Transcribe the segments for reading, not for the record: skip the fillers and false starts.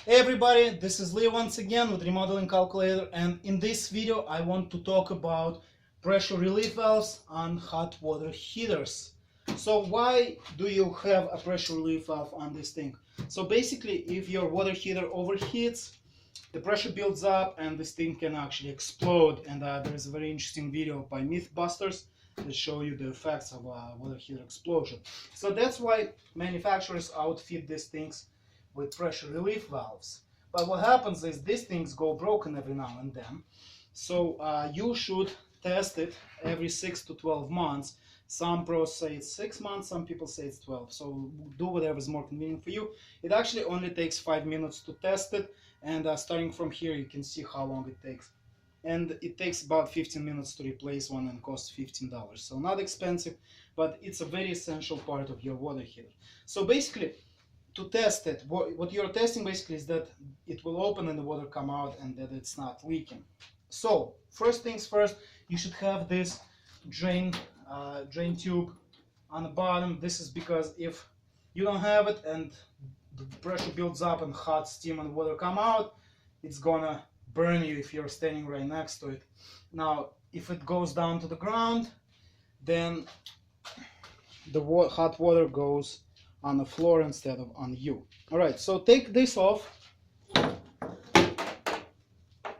Hey everybody, this is Leo once again with Remodeling Calculator, and in this video I want to talk about pressure relief valves on hot water heaters. So why do you have a pressure relief valve on this thing? So basically, if your water heater overheats, the pressure builds up and this thing can actually explode. And there's a very interesting video by Mythbusters that show you the effects of a water heater explosion. So that's why manufacturers outfit these things with pressure relief valves. But what happens is these things go broken every now and then. So you should test it every 6 to 12 months. Some pros say it's 6 months, some people say it's 12. So do whatever is more convenient for you. It actually only takes 5 minutes to test it. And starting from here, you can see how long it takes. And it takes about 15 minutes to replace one and costs $15. So not expensive, but it's a very essential part of your water heater. So basically, to test it, what you're testing basically is that it will open and the water come out and that it's not leaking. So first things first, you should have this drain tube on the bottom. This is because if you don't have it and the pressure builds up and hot steam and water come out, it's gonna burn you if you're standing right next to it. Now if it goes down to the ground, then the hot water goes on the floor instead of on you. All right, so take this off.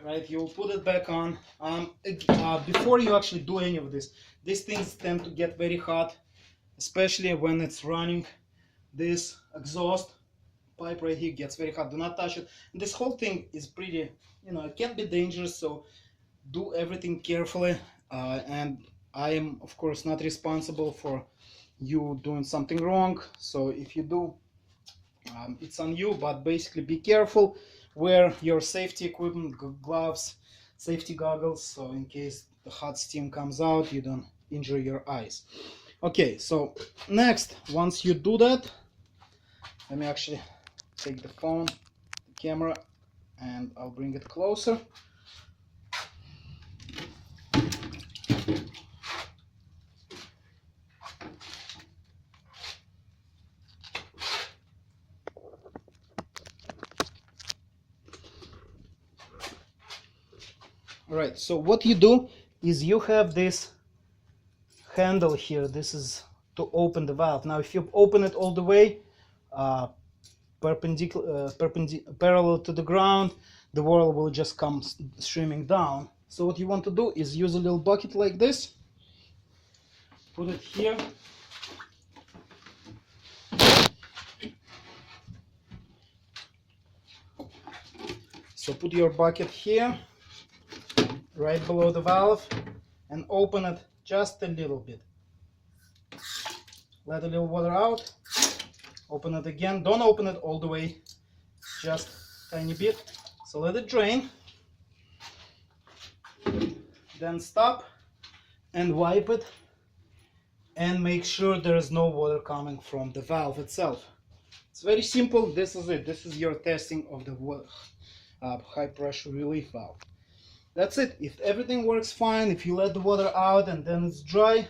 Right, you'll put it back on. Before you actually do any of this, these things tend to get very hot, especially when it's running. This exhaust pipe right here gets very hot. Do not touch it. And this whole thing is pretty, it can be dangerous, so do everything carefully. And I am, of course, not responsible for you doing something wrong. So if you do, it's on you, but basically be careful. Wear your safety equipment, gloves, safety goggles, so in case the hot steam comes out, you don't injure your eyes. Okay, so next, once you do that, let me actually take the phone, the camera, and I'll bring it closer. Alright, so what you do is you have this handle here. This is to open the valve. Now if you open it all the way parallel to the ground, the water will just come streaming down. So what you want to do is use a little bucket like this, put it here, so put your bucket here right below the valve and open it just a little bit. Let a little water out, open it again. Don't open it all the way, just a tiny bit. So let it drain, then stop and wipe it and make sure there is no water coming from the valve itself. It's very simple. This is it. This is your testing of the high pressure relief valve. That's it. If everything works fine, if you let the water out and then it's dry,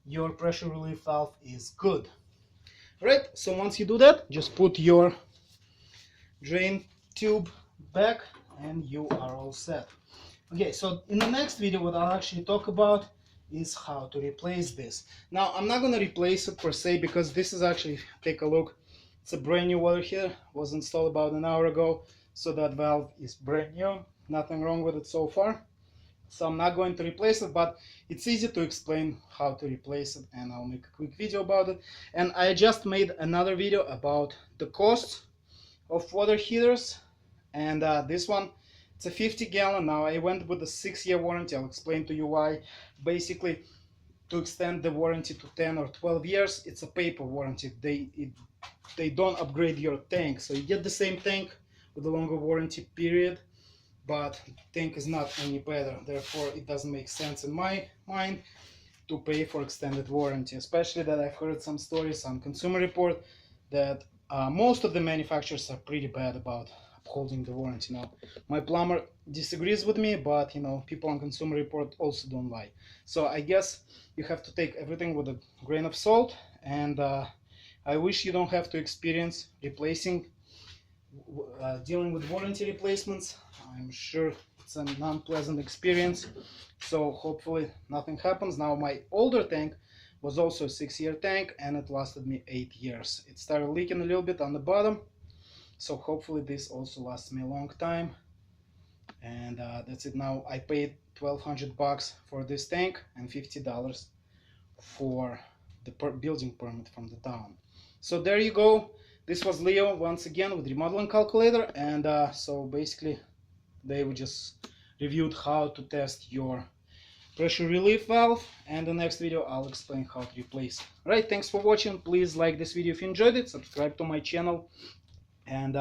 your pressure relief valve is good. Right, so once you do that, just put your drain tube back and you are all set. Okay, so in the next video what I'll actually talk about is how to replace this. Now I'm not going to replace it per se, because this is actually, take a look, it's a brand new water heater, was installed about an hour ago, so that valve is brand new, nothing wrong with it so far. So I'm not going to replace it, but it's easy to explain how to replace it, and I'll make a quick video about it. And I just made another video about the cost of water heaters, and this one, it's a 50-gallon. Now I went with a 6-year warranty. I'll explain to you why. Basically, to extend the warranty to 10 or 12 years, it's a paper warranty. They don't upgrade your tank, so you get the same tank with a longer warranty period, but tank is not any better. Therefore it doesn't make sense in my mind to pay for extended warranty, especially that I've heard some stories on Consumer Report that most of the manufacturers are pretty bad about upholding the warranty. Now my plumber disagrees with me, but people on Consumer Report also don't lie. So I guess you have to take everything with a grain of salt, and I wish you don't have to experience replacing dealing with warranty replacements. I'm sure it's an unpleasant experience, so hopefully nothing happens. Now my older tank was also a 6-year tank and it lasted me 8 years. It started leaking a little bit on the bottom, so hopefully this also lasts me a long time. And that's it. Now I paid $1,200 for this tank and $50 for the building permit from the town. So there you go. This was Leo once again with Remodeling Calculator, and so basically they would just reviewed how to test your pressure relief valve, and the next video I'll explain how to replace it. Alright, thanks for watching. Please like this video if you enjoyed it, subscribe to my channel, and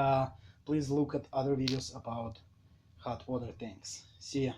please look at other videos about hot water tanks. See ya.